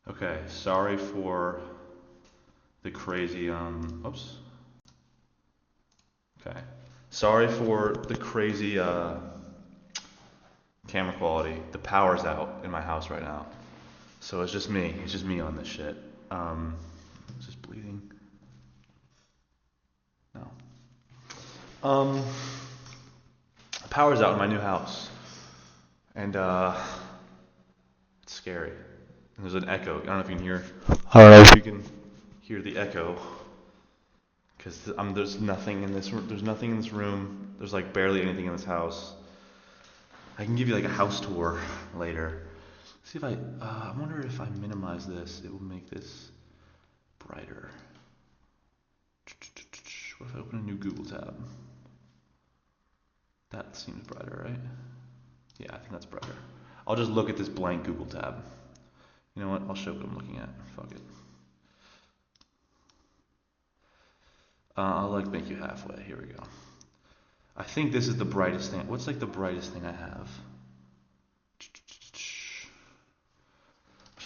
Okay, sorry for the crazy, oops. Okay. Sorry for the crazy, camera quality. The power's out in my house right now. So it's just me. It's just me on this shit. Is this bleeding? No. Um, power's out in my new house. And, it's scary. And there's an echo. I don't know if you can hear. I don't know if you can hear the echo. Because there's nothing in this room. There's nothing in this room. There's like barely anything in this house. I can give you like a house tour later. See if I wonder if I minimize this, it will make this brighter. What if I open a new Google tab? That seems brighter, right? Yeah, I think that's brighter. I'll just look at this blank Google tab. You know what? I'll show what I'm looking at. Fuck it. I'll like make you halfway. Here we go. I think this is the brightest thing. What's like the brightest thing I have?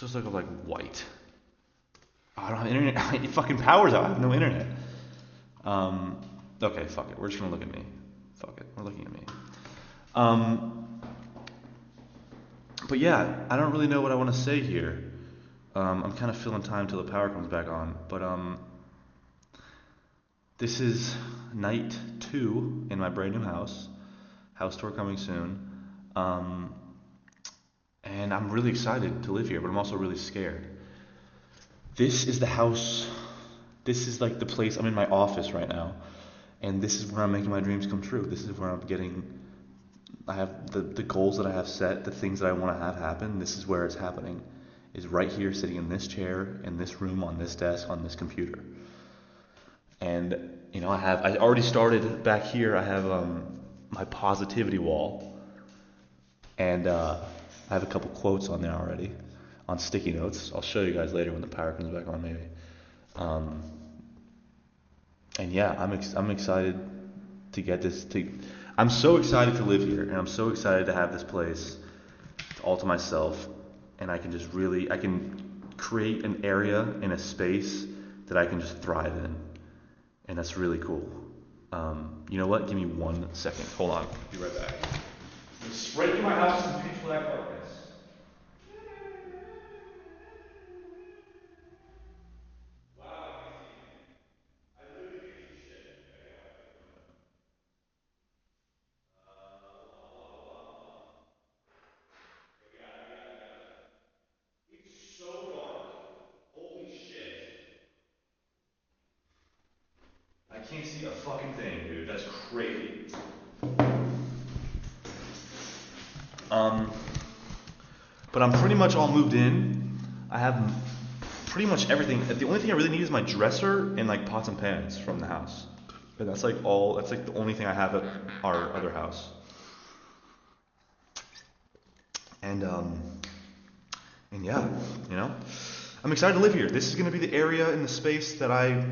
It's just like white. Oh, I don't have internet. It fucking powers out. I have no internet. Um, okay, fuck it. We're just gonna look at me. Fuck it. We're looking at me. Um, but yeah, I don't really know what I want to say here. I'm kind of filling time till the power comes back on. But this is night 2 in my brand new house. House tour coming soon. Um, and I'm really excited to live here, but I'm also really scared. This is the house. This is like the place. I'm in my office right now, and this is where I'm making my dreams come true. This is where I'm getting. I have the goals that I have set, the things that I want to have happen. This is where it's happening. Is right here, sitting in this chair, in this room, on this desk, on this computer. And I already started back here. I have my positivity wall, and I have a couple quotes on there already, on sticky notes. I'll show you guys later when the power comes back on, maybe. Um, and yeah, I'm excited to get this. I'm so excited to live here, and I'm so excited to have this place all to myself, and I can create an area in a space that I can just thrive in, and that's really cool. You know what? Give me 1 second. Hold on. Be right back. Straight to my house in pitch black darkness. Wow, you can see me. I literally can't see shit. Okay, hold on. We got it. It's so dark. Holy shit. I can't see a fucking thing, dude. That's crazy. Um, but I'm pretty much all moved in. I have pretty much everything. The only thing I really need is my dresser and like pots and pans from the house. And that's like all. That's like the only thing I have at our other house. And and yeah, you know, I'm excited to live here. This is going to be the area in the space that I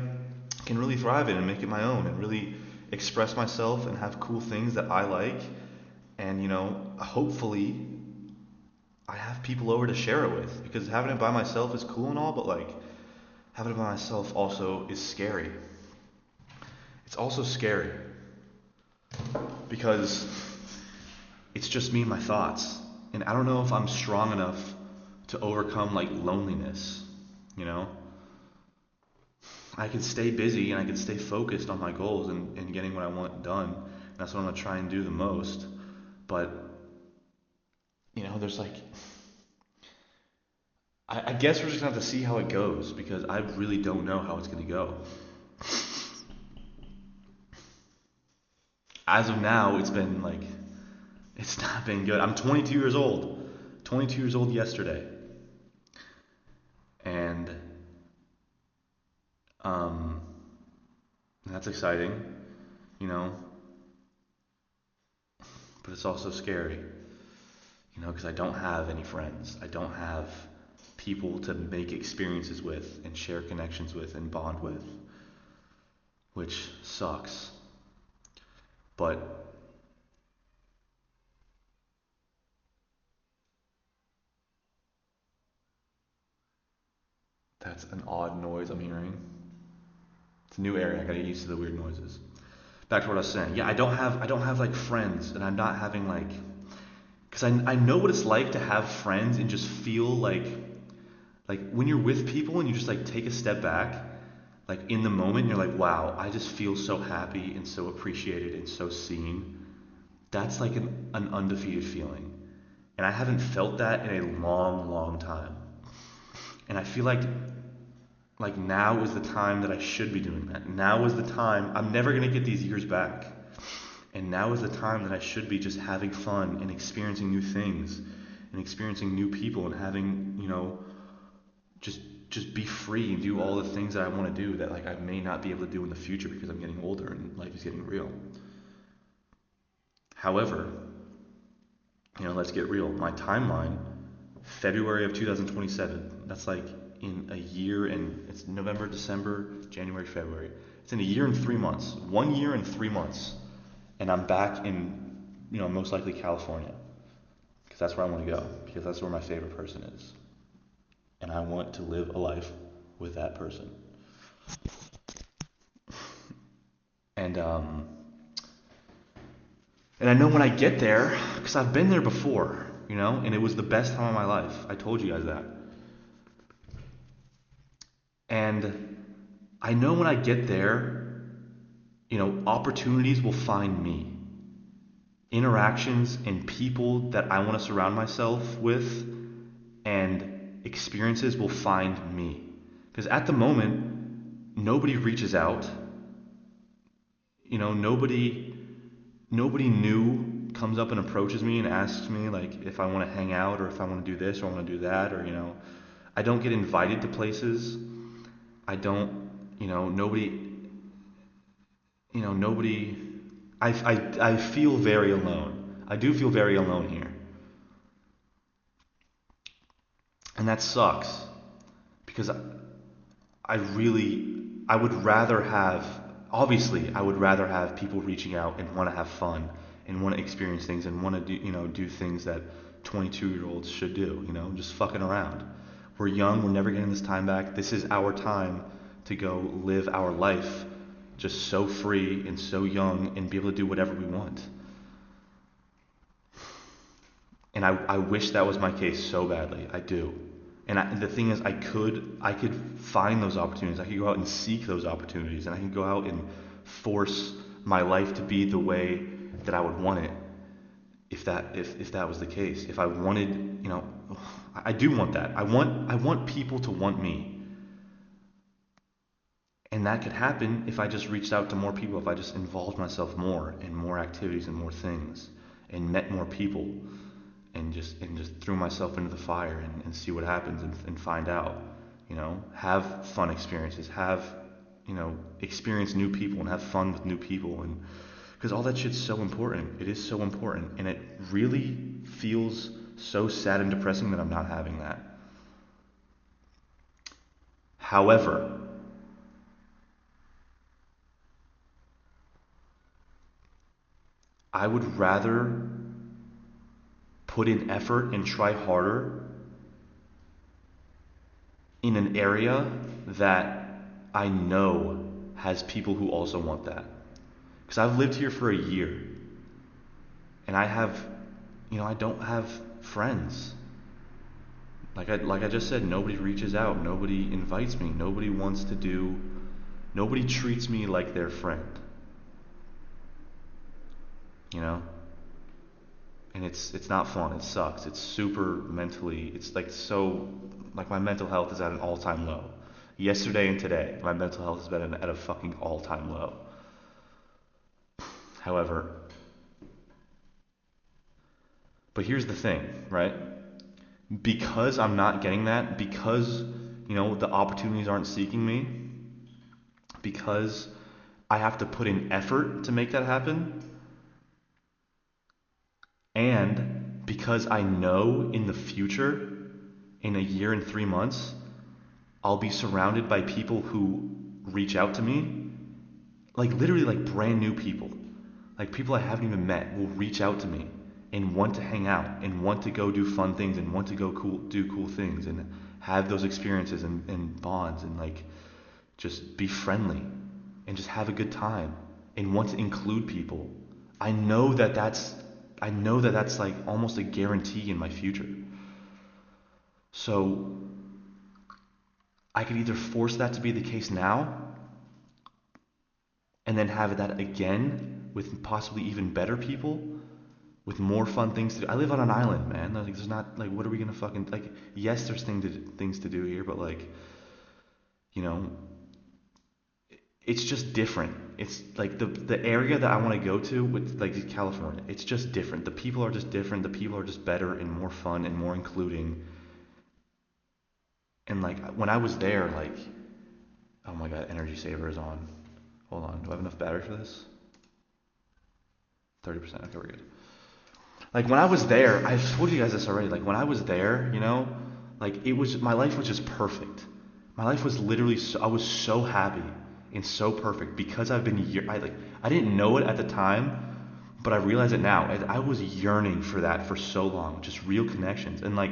can really thrive in and make it my own and really express myself and have cool things that I like. And hopefully I have people over to share it with, because having it by myself is cool and all, but like having it by myself also is scary. It's also scary because it's just me and my thoughts. And I don't know if I'm strong enough to overcome like loneliness, you know? I can stay busy and I can stay focused on my goals and getting what I want done. And that's what I'm gonna try and do the most. But there's like I guess we're just gonna have to see how it goes, because I really don't know how it's gonna go. As of now, it's not been good. I'm 22 years old. 22 years old yesterday. And um that's exciting, you know, but it's also scary, because I don't have any friends. I don't have people to make experiences with and share connections with and bond with, which sucks. But That's an odd noise I'm hearing. It's a new area. I gotta get used to the weird noises. Back to what I was saying. Yeah, I don't have like friends, and I'm not having like, because I know what it's like to have friends and just feel like when you're with people and you just like take a step back, like in the moment you're like, wow, I just feel so happy and so appreciated and so seen. That's like an undefeated feeling. And I haven't felt that in a long, long time. And I feel like now is the time that I should be doing that. Now is the time. I'm never gonna get these years back. And now is the time that I should be just having fun and experiencing new things and experiencing new people and having, just just be free and do all the things that I want to do that like I may not be able to do in the future because I'm getting older and life is getting real. However, let's get real. My timeline, February of 2027. That's like in a year, and it's November, December, January, February. It's in a year and 3 months. 1 year and 3 months, and I'm back in, most likely California, because that's where I want to go, because that's where my favorite person is, and I want to live a life with that person. And and I know when I get there, because I've been there before, and it was the best time of my life. I told you guys that. And I know when I get there, opportunities will find me. Interactions and people that I want to surround myself with and experiences will find me. Because at the moment, nobody reaches out. Nobody new comes up and approaches me and asks me like if I want to hang out or if I want to do this or I want to do that, or I don't get invited to places. I don't, nobody, nobody. I feel very alone. I do feel very alone here, and that sucks because I would rather have, obviously, I would rather have people reaching out and want to have fun and want to experience things and want to do, do things that 22-year-olds should do, just fucking around. We're young, we're never getting this time back. This is our time to go live our life just so free and so young and be able to do whatever we want. And I wish that was my case so badly. I do. And the thing is, I could find those opportunities. I could go out and seek those opportunities, and I could go out and force my life to be the way that I would want it. If that was the case, if I wanted, I do want that. I want people to want me, and that could happen if I just reached out to more people, if I just involved myself more in more activities and more things, and met more people. And just threw myself into the fire and see what happens and find out, have fun experiences, experience new people and have fun with new people, and because all that shit's so important. It is so important, and it really feels so sad and depressing that I'm not having that. However, I would rather put in effort and try harder in an area that I know has people who also want that. Because I've lived here for a year, and I don't have friends. Like I just said, nobody reaches out, nobody invites me, nobody treats me like their friend. And it's not fun. It sucks. It's super mentally. It's like my mental health is at an all-time low. Yesterday and today, my mental health has been at a fucking all-time low. However, but here's the thing, right? Because I'm not getting that, because the opportunities aren't seeking me, because I have to put in effort to make that happen. And because I know in the future, in a year and 3 months, I'll be surrounded by people who reach out to me, like literally like brand new people, like people I haven't even met will reach out to me and want to hang out and want to go do fun things and want to go do cool things and have those experiences and bonds and like just be friendly and just have a good time and want to include people. I know that that's I know that that's like almost a guarantee in my future. So I could either force that to be the case now and then have that again with possibly even better people, with more fun things to do. I live on an island, man. Like, there's not like, what are we gonna fucking like? Yes, there's things to do here, but like, you know, it's just different. It's like the area that I want to go to with like California. It's just different. The people are just different. The people are just better and more fun and more including. And like when I was there, like, oh my God, energy saver is on. Hold on, do I have enough battery for this? 30%. Okay, we're good. Like when I was there, I've told you guys this already. Like when I was there, like it was my life was just perfect. My life was literally I was so happy and so perfect because I've been I didn't know it at the time, but I realize it now. I was yearning for that for so long, just real connections. And like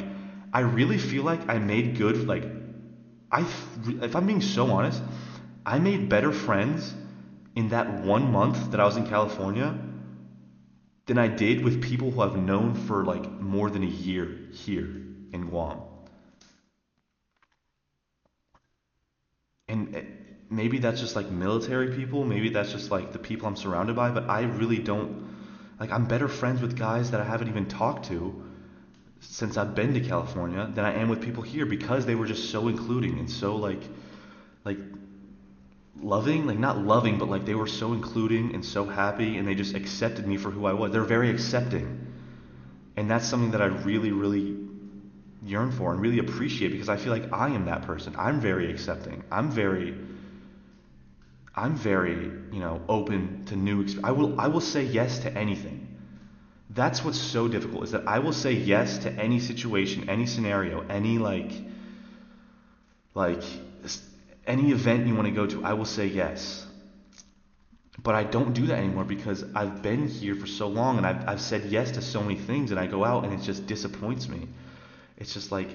I really feel like I made good I if I'm being so honest, I made better friends in that 1 month that I was in California than I did with people who I've known for like more than a year here in Guam. And maybe that's just like military people, maybe that's just like the people I'm surrounded by, but I really don't like I'm better friends with guys that I haven't even talked to since I've been to California than I am with people here because they were just so including and so like loving, like not loving, but like they were so including and so happy and they just accepted me for who I was. They're very accepting. And that's something that I really, really yearn for and really appreciate because I feel like I am that person. I'm very accepting. I'm very, open to new I will say yes to anything. That's what's so difficult is that I will say yes to any situation, any scenario, any like any event you want to go to, I will say yes. But I don't do that anymore because I've been here for so long and I've said yes to so many things and I go out and it just disappoints me. It's just like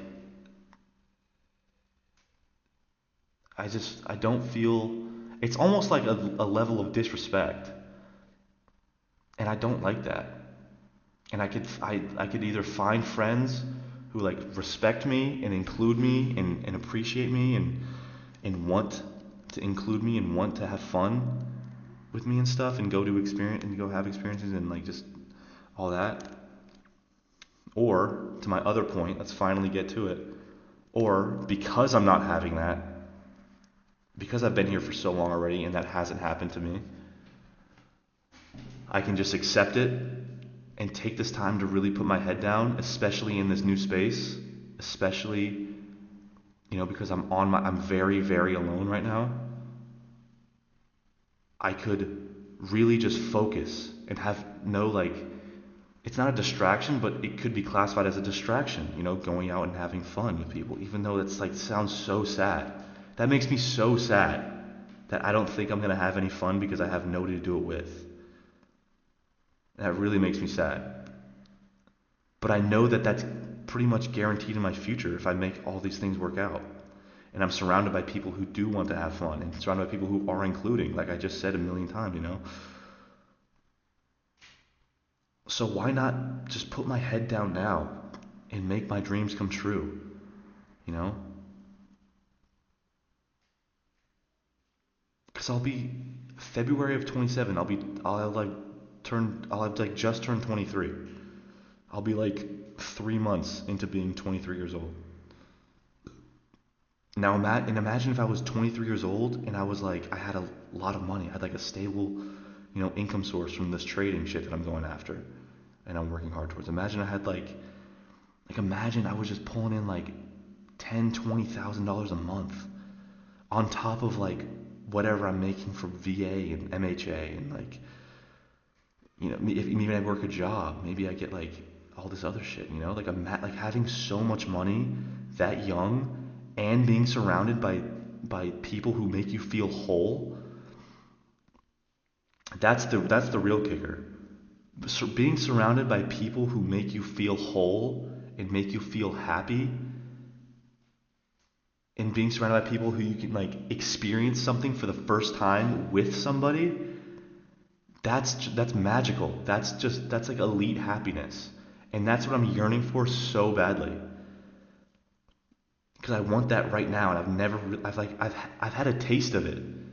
I don't feel it's almost like a level of disrespect. And I don't like that. And I could either find friends who like respect me and include me and appreciate me and want to include me and want to have fun with me and stuff and go have experiences and like just all that. Or to my other point, let's finally get to it. Or because I'm not having that, because I've been here for so long already and that hasn't happened to me, I can just accept it and take this time to really put my head down, especially in this new space, especially because I'm very, very alone right now. I could really just focus and have no it's not a distraction, but it could be classified as a distraction, going out and having fun with people, even though that's sounds so sad. That makes me so sad that I don't think I'm going to have any fun because I have nobody to do it with. That really makes me sad. But I know that that's pretty much guaranteed in my future if I make all these things work out. And I'm surrounded by people who do want to have fun and surrounded by people who are including, like I just said a million times. So why not just put my head down now and make my dreams come true, you know? Because I'll be February of 27. I'll have just turned 23. I'll be like 3 months into being 23 years old. Now imagine if I was 23 years old and I was like I had a lot of money. I had like a stable, income source from this trading shit that I'm going after and I'm working hard towards. Imagine I had imagine I was just pulling in like $10,000-$20,000 a month on top of like whatever I'm making for VA and MHA and if even I work a job, maybe I get like all this other shit, like having so much money that young and being surrounded by people who make you feel whole. That's the real kicker. So being surrounded by people who make you feel whole and make you feel happy and being surrounded by people who you can like experience something for the first time with somebody, that's magical. That's like elite happiness. And that's what I'm yearning for so badly. Because I want that right now, and I've had a taste of it, and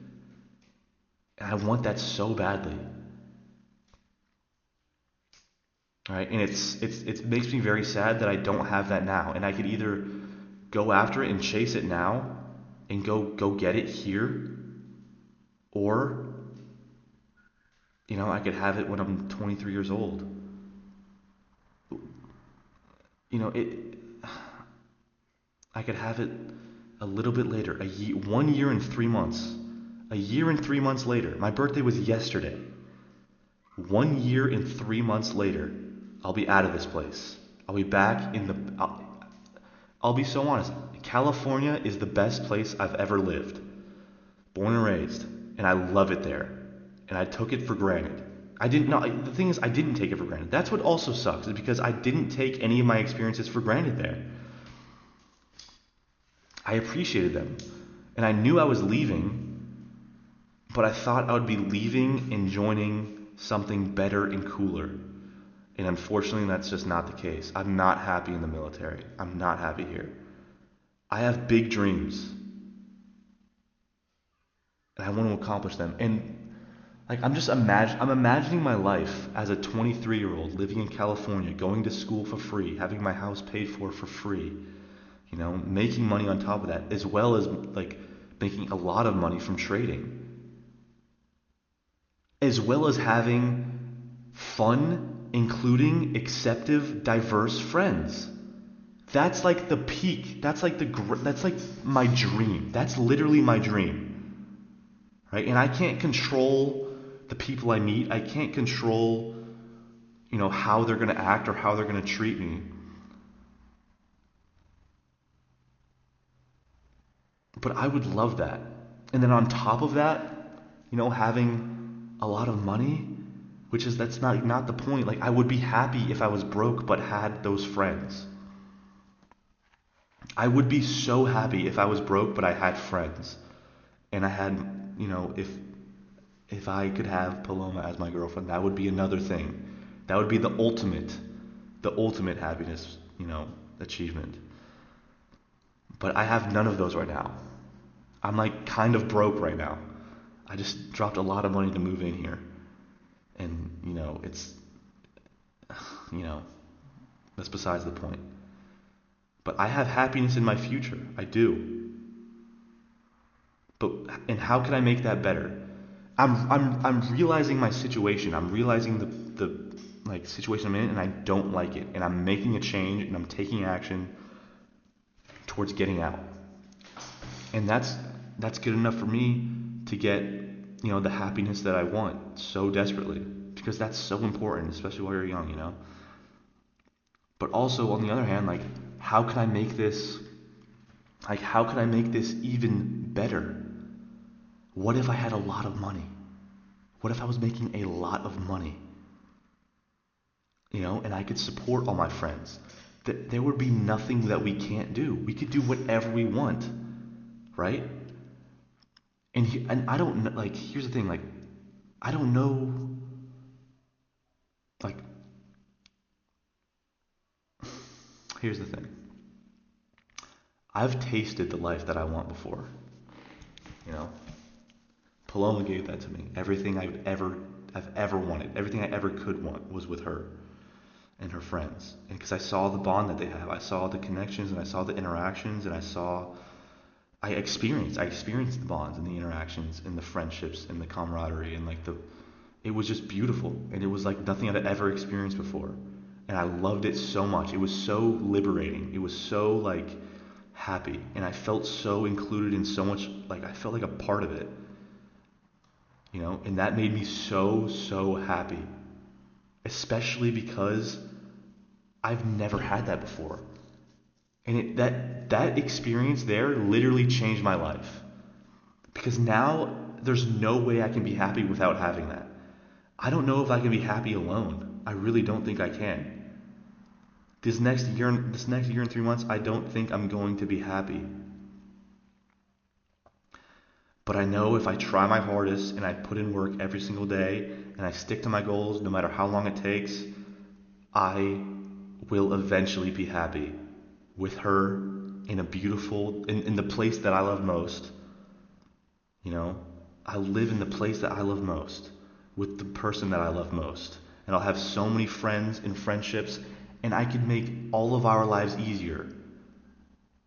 I want that so badly. Right? And it makes me very sad that I don't have that now. And I could either go after it and chase it now and go get it here, or I could have it when I'm 23 years old. You know, it I could have it a little bit later, 1 year and 3 months. A year and 3 months later. My birthday was yesterday. 1 year and 3 months later, I'll be out of this place. I'll be back in the. I'll be so honest. California is the best place I've ever lived. Born and raised. And I love it there. And I took it for granted. I didn't know. The thing is, I didn't take it for granted. That's what also sucks, is because I didn't take any of my experiences for granted there. I appreciated them. And I knew I was leaving, but I thought I would be leaving and joining something better and cooler. And unfortunately, that's just not the case. I'm not happy in the military. I'm not happy here. I have big dreams, and I want to accomplish them. And like I'm imagining my life as a 23-year-old living in California, going to school for free, having my house paid for free, making money on top of that, as well as like making a lot of money from trading, as well as having fun, including acceptive, diverse friends. That's like the peak. That's like my dream. That's literally my dream. Right? And I can't control the people I meet. I can't control, how they're going to act or how they're going to treat me. But I would love that. And then on top of that, having a lot of money, that's not the point. Like, I would be happy if I was broke but had those friends. I would be so happy if I was broke but I had friends. And I had, if I could have Paloma as my girlfriend, that would be another thing. That would be the ultimate happiness, achievement. But I have none of those right now. I'm like kind of broke right now. I just dropped a lot of money to move in here. And, it's, that's besides the point. But I have happiness in my future. I do. And how can I make that better? I'm realizing my situation. I'm realizing the situation I'm in, and I don't like it. And I'm making a change, and I'm taking action towards getting out. And that's good enough for me to get, the happiness that I want so desperately, because that's so important, especially while you're young, But also, on the other hand, how can I make this even better? What if I had a lot of money? What if I was making a lot of money? And I could support all my friends. There would be nothing that we can't do. We could do whatever we want, right? And I don't know, here's the thing, I don't know, here's the thing. I've tasted the life that I want before, Paloma gave that to me. Everything I've ever wanted, everything I ever could want was with her and her friends. And because I saw the bond that they have, I saw the connections, and I saw the interactions, and I experienced the bonds and the interactions and the friendships and the camaraderie, and it was just beautiful, and it was like nothing I'd ever experienced before, and I loved it so much. It was so liberating. It was so happy, and I felt so included in so much. I felt like a part of it, and that made me so happy, especially because I've never had that before. And that experience there literally changed my life. Because now there's no way I can be happy without having that. I don't know if I can be happy alone. I really don't think I can. This next year and 3 months, I don't think I'm going to be happy. But I know if I try my hardest and I put in work every single day and I stick to my goals, no matter how long it takes, I will eventually be happy with her in a beautiful, in the place that I love most. You know, I live in the place that I love most with the person that I love most. And I'll have so many friends and friendships, and I could make all of our lives easier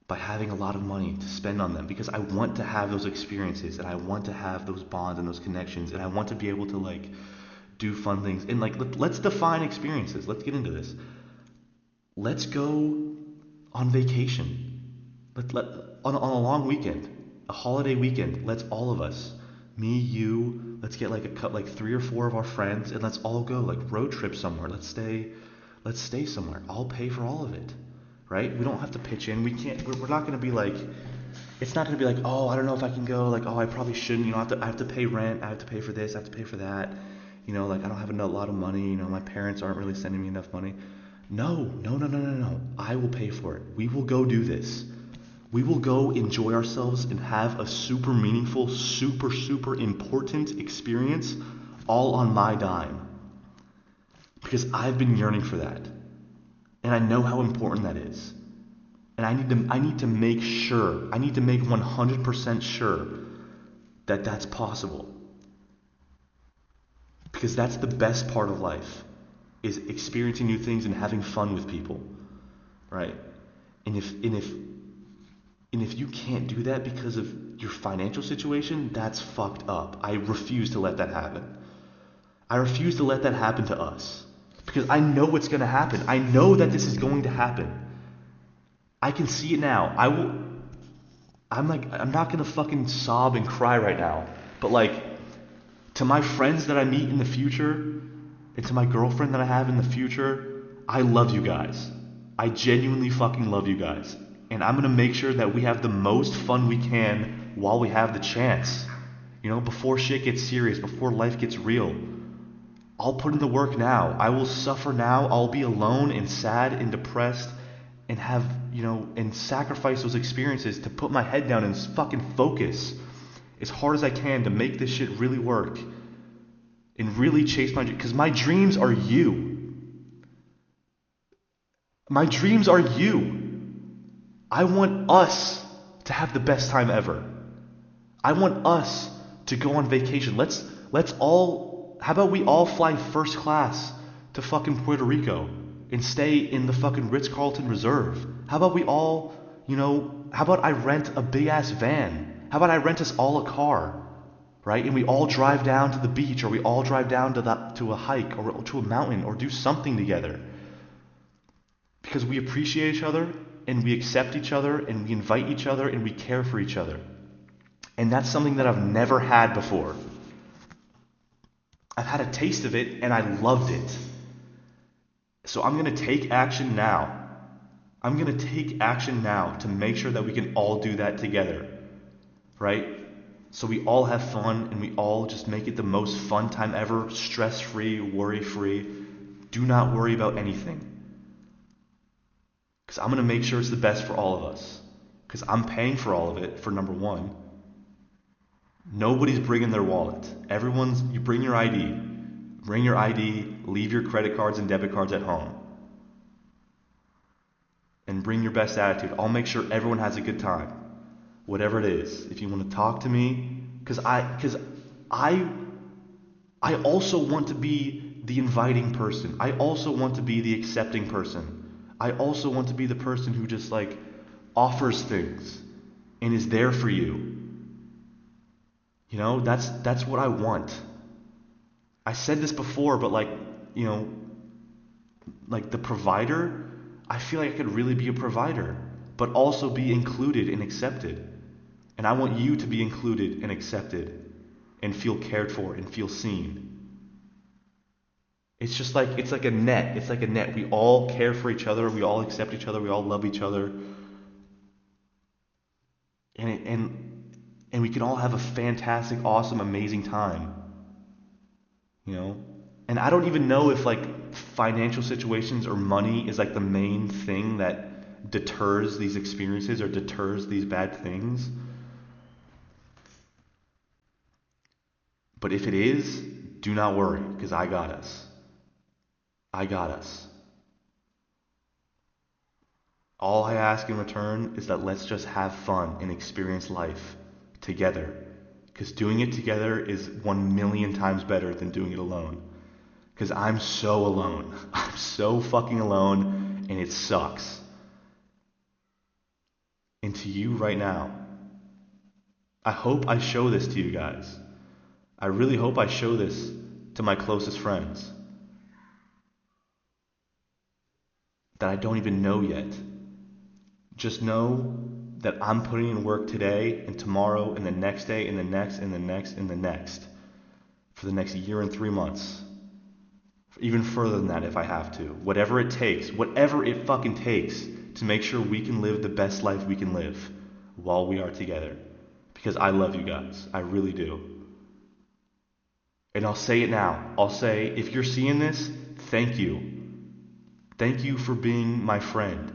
by having a lot of money to spend on them, because I want to have those experiences and I want to have those bonds and those connections, and I want to be able to like do fun things. And like let's define experiences. Let's get into this. Let's go on vacation. On a long weekend, a holiday weekend. Let's all of us, me, you, let's get like 3 or 4 of our friends, and let's all go like road trip somewhere. Let's stay somewhere. I'll pay for all of it, right? We don't have to pitch in. We're not going to be like, it's not going to be like, oh, I don't know if I can go. Like, oh, I probably shouldn't. You know, I have to pay rent. I have to pay for this. I have to pay for that. You know, like I don't have a lot of money. You know, my parents aren't really sending me enough money. No. I will pay for it. We will go do this. We will go enjoy ourselves and have a super meaningful, super, super important experience all on my dime. Because I've been yearning for that. And I know how important that is. And I need to make sure, I need to make 100% sure that that's possible. Because that's the best part of life, is experiencing new things and having fun with people, right? And if you can't do that because of your financial situation, that's fucked up. I refuse to let that happen. I refuse to let that happen to us. Because I know what's going to happen. I know that this is going to happen. I can see it now. I'm not going to fucking sob and cry right now. But like, to my friends that I meet in the future, and to my girlfriend that I have in the future, I love you guys. I genuinely fucking love you guys. And I'm going to make sure that we have the most fun we can while we have the chance. You know, before shit gets serious, before life gets real. I'll put in the work now. I will suffer now. I'll be alone and sad and depressed and have, you know, and sacrifice those experiences to put my head down and fucking focus as hard as I can to make this shit really work and really chase my dreams. Because my dreams are you. My dreams are you. I want us to have the best time ever. I want us to go on vacation. Let's all, how about we all fly first class to fucking Puerto Rico and stay in the fucking Ritz-Carlton Reserve? How about we all, you know, how about I rent a big ass van? How about I rent us all a car, right? And we all drive down to the beach, or we all drive down to a hike, or to a mountain, or do something together. Because we appreciate each other, and we accept each other, and we invite each other, and we care for each other. And that's something that I've never had before. I've had a taste of it, and I loved it. So I'm going to take action now. I'm going to take action now to make sure that we can all do that together, right? So we all have fun, and we all just make it the most fun time ever, stress-free, worry-free. Do not worry about anything. Because I'm going to make sure it's the best for all of us. Because I'm paying for all of it, for number one. Nobody's bringing their wallet. You bring your ID. Bring your ID, leave your credit cards and debit cards at home. And bring your best attitude. I'll make sure everyone has a good time. Whatever it is. If you want to talk to me, because I also want to be the inviting person. I also want to be the accepting person. I also want to be the person who just like offers things and is there for you. You know, that's what I want. I said this before, but like, you know, like the provider, I feel like I could really be a provider, but also be included and accepted. And I want you to be included and accepted and feel cared for and feel seen. It's just like, it's like a net. It's like a net. We all care for each other. We all accept each other. We all love each other. And we can all have a fantastic, awesome, amazing time. You know? And I don't even know if like financial situations or money is like the main thing that deters these experiences or deters these bad things. But if it is, do not worry, because I got us. I got us. All I ask in return is that let's just have fun and experience life together. Because doing it together is 1,000,000 times better than doing it alone. Because I'm so alone. I'm so fucking alone, and it sucks. And to you right now, I hope I show this to you guys. I really hope I show this to my closest friends that I don't even know yet. Just know that I'm putting in work today and tomorrow and the next day and the next and the next and the next for the next year and 3 months. Even further than that if I have to. Whatever it takes, whatever it fucking takes to make sure we can live the best life we can live while we are together. Because I love you guys. I really do. And I'll say it now. I'll say, if you're seeing this, thank you. Thank you for being my friend.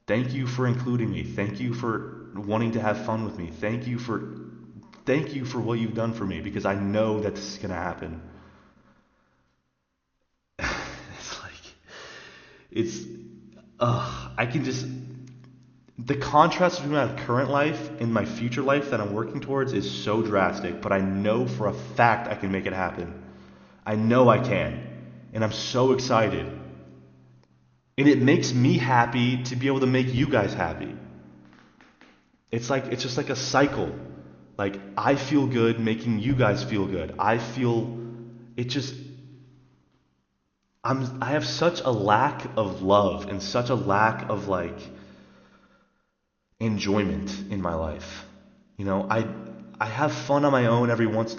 Thank you for including me. Thank you for wanting to have fun with me. Thank you for what you've done for me, because I know that this is going to happen. I can just, the contrast between my current life and my future life that I'm working towards is so drastic, but I know for a fact I can make it happen. I know I can. And I'm so excited. And it makes me happy to be able to make you guys happy. It's just like a cycle. Like, I feel good making you guys feel good. I have such a lack of love and such a lack of enjoyment in my life. I have fun on my own every once,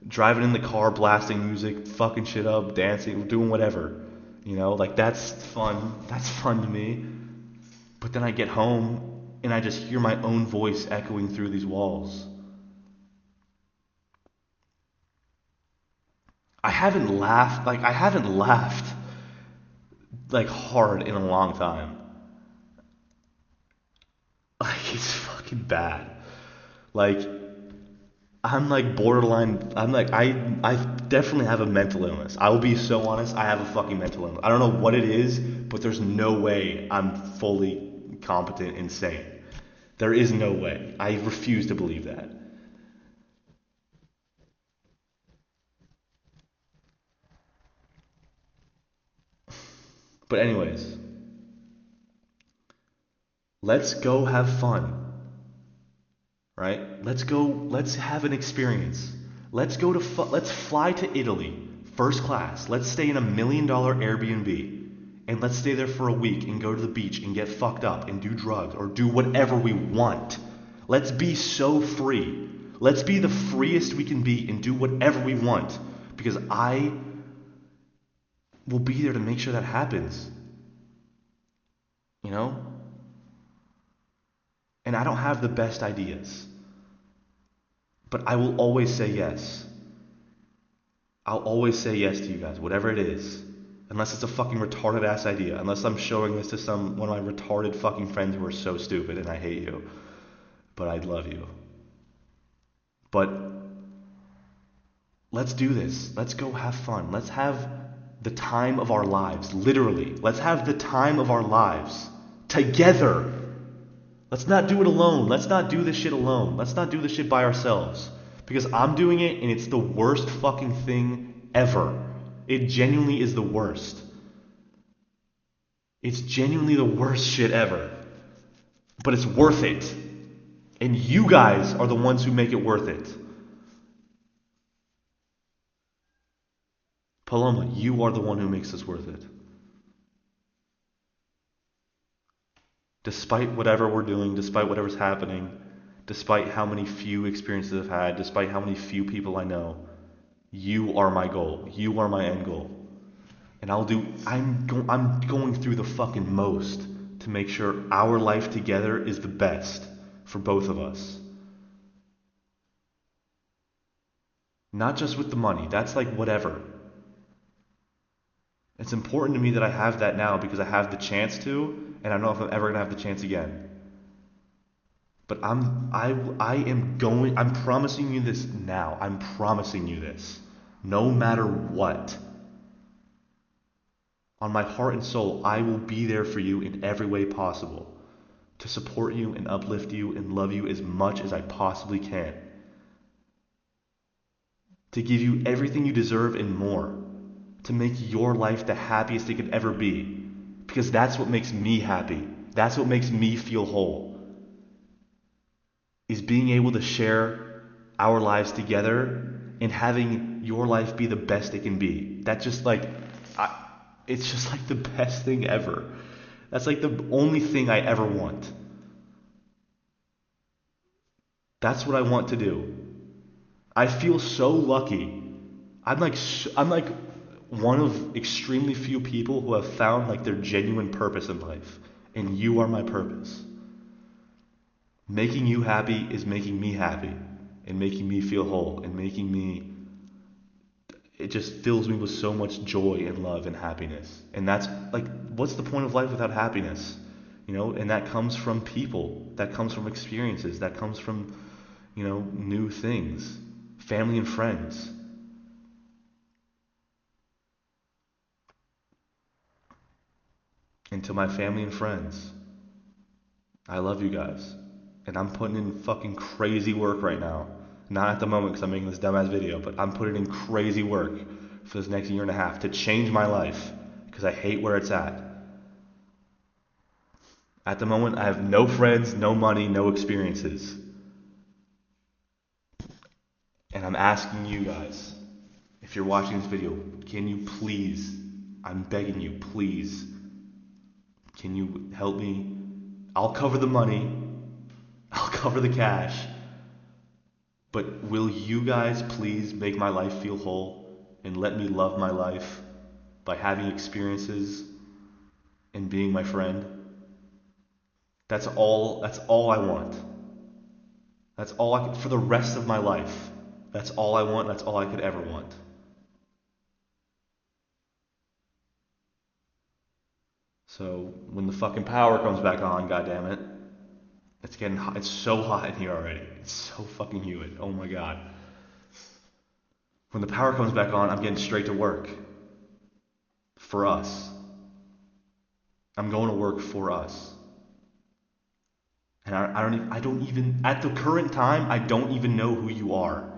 driving in the car, blasting music, fucking shit up, dancing, doing whatever. That's fun. That's fun to me. But then I get home and I just hear my own voice echoing through these walls. I haven't laughed hard in a long time. It's fucking bad. I'm borderline. I definitely have a mental illness. I will be so honest. I have a fucking mental illness. I don't know what it is, but there's no way I'm fully competent and sane. There is no way. I refuse to believe that. But anyways, let's go have fun. Right? Let's have an experience. Let's fly to Italy, first class. Let's stay in $1,000,000 Airbnb. And let's stay there for a week and go to the beach and get fucked up and do drugs or do whatever we want. Let's be so free. Let's be the freest we can be and do whatever we want. Because I will be there to make sure that happens. And I don't have the best ideas. But I will always say yes. I'll always say yes to you guys, whatever it is. Unless it's a fucking retarded ass idea. Unless I'm showing this to one of my retarded fucking friends who are so stupid and I hate you. But I love you. But let's do this. Let's go have fun. Let's have the time of our lives. Literally. Let's have the time of our lives. Together. Let's not do it alone. Let's not do this shit alone. Let's not do this shit by ourselves. Because I'm doing it and it's the worst fucking thing ever. It genuinely is the worst. It's genuinely the worst shit ever. But it's worth it. And you guys are the ones who make it worth it. Paloma, you are the one who makes this worth it. Despite whatever we're doing, despite whatever's happening, despite how many few experiences I've had, despite how many few people I know, you are my goal. You are my end goal. And I'm going through the fucking most to make sure our life together is the best for both of us. Not just with the money. That's whatever. It's important to me that I have that now because I have the chance to, and I don't know if I'm ever going to have the chance again. But I'm promising you this now. I'm promising you this. No matter what, on my heart and soul, I will be there for you in every way possible to support you and uplift you and love you as much as I possibly can. To give you everything you deserve and more. To make your life the happiest it could ever be. Because that's what makes me happy. That's what makes me feel whole. Is being able to share our lives together and having your life be the best it can be. That's just like, it's just like the best thing ever. That's like the only thing I ever want. That's what I want to do. I feel so lucky. I'm like one of extremely few people who have found like their genuine purpose in life, and you are my purpose. Making you happy is making me happy, and making me feel whole, and it just fills me with so much joy and love and happiness. And that's like, what's the point of life without happiness? And that comes from people, that comes from experiences, that comes from, new things, family and friends. And to my family and friends, I love you guys. And I'm putting in fucking crazy work right now. Not at the moment because I'm making this dumbass video, but I'm putting in crazy work for this next year and a half to change my life because I hate where it's at. At the moment, I have no friends, no money, no experiences. And I'm asking you guys, if you're watching this video, can you please, I'm begging you, please, can you help me? I'll cover the money. I'll cover the cash. But will you guys please make my life feel whole and let me love my life by having experiences and being my friend? That's all I want. That's all I could, for the rest of my life. That's all I want. That's all I could ever want. So when the fucking power comes back on, goddammit, it's getting hot. It's so hot in here already. It's so fucking humid. Oh my god. When the power comes back on, I'm getting straight to work. For us. I'm going to work for us. And I don't even, at the current time, I don't even know who you are.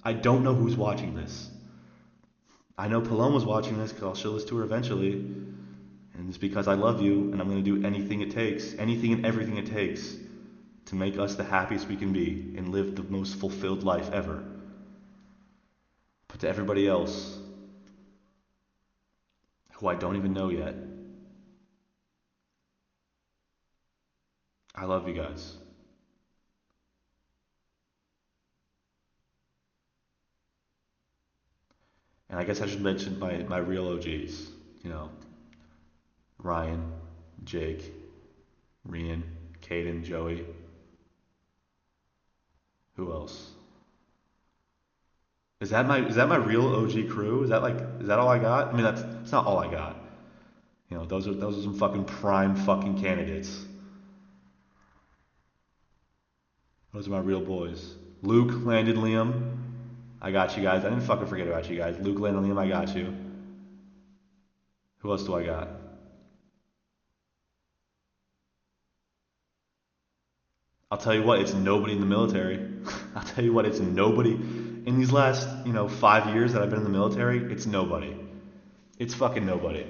I don't know who's watching this. I know Paloma's watching this because I'll show this to her eventually. And it's because I love you, and I'm going to do anything it takes, anything and everything it takes to make us the happiest we can be and live the most fulfilled life ever. But to everybody else, who I don't even know yet, I love you guys. And I guess I should mention my real OGs, Ryan, Jake, Rian, Caden, Joey. Who else? Is that my real OG crew? Is that all I got? I mean, that's not all I got. Those are some fucking prime fucking candidates. Those are my real boys. Luke, Landon, Liam. I got you guys. I didn't fucking forget about you guys. Luke, Landon, Liam, I got you. Who else do I got? I'll tell you what, it's nobody in the military. I'll tell you what, it's nobody. In these last, 5 years that I've been in the military, it's nobody. It's fucking nobody.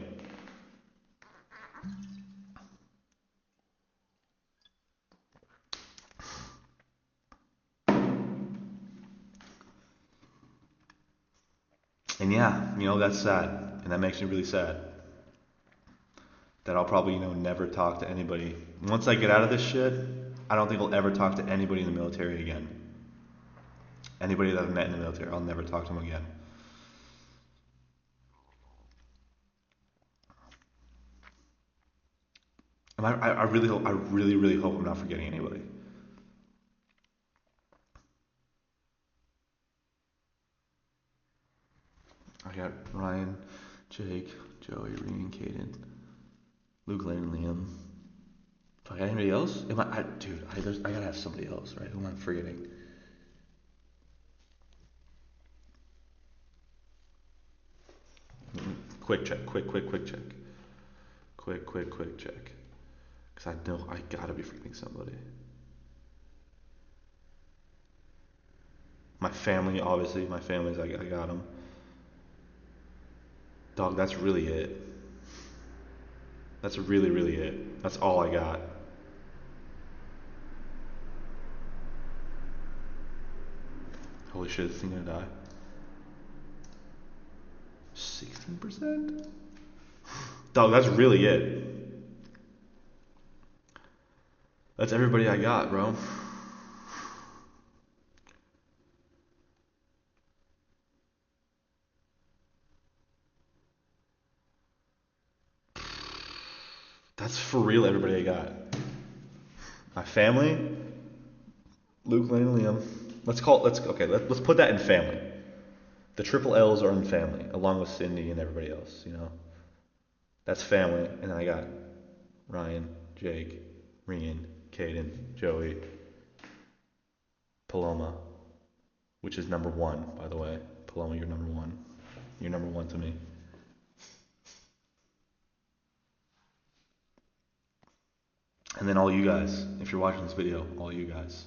And yeah, that's sad. And that makes me really sad. That I'll probably, never talk to anybody. Once I get out of this shit, I don't think I'll ever talk to anybody in the military again. Anybody that I've met in the military, I'll never talk to them again. And I really hope, I really, really hope I'm not forgetting anybody. I got Ryan, Jake, Joey, Reen, Caden, Luke, Lane, and Liam. Do I got anybody else? Dude, I gotta have somebody else, right? Who am I forgetting? Quick check. Quick check. Quick check. Because I know I gotta be forgetting somebody. My family, obviously. My family's, I got them. Dog, that's really it. That's really it. That's all I got. Holy shit, this thing gonna die. 16%? Dog, that's really it. That's everybody I got, bro. That's for real everybody I got. My family, Luke, Lane, and Liam. Let's put that in family. The triple L's are in family, along with Cindy and everybody else, you know. That's family. And then I got Ryan, Jake, Rian, Caden, Joey, Paloma, which is number 1, by the way. Paloma, you're number 1. You're number 1 to me. And then all you guys, if you're watching this video, all you guys.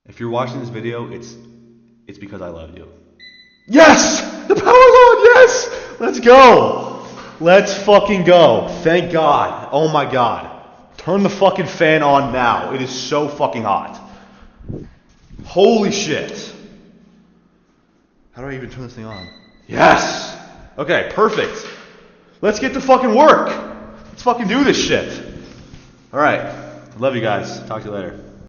If you're watching this video, it's because I love you. Yes! The power's on! Yes! Let's go! Let's fucking go. Thank God. Oh my God. Turn the fucking fan on now. It is so fucking hot. Holy shit. How do I even turn this thing on? Yes! Okay, perfect. Let's get to fucking work. Let's fucking do this shit. Alright. Love you guys. Talk to you later.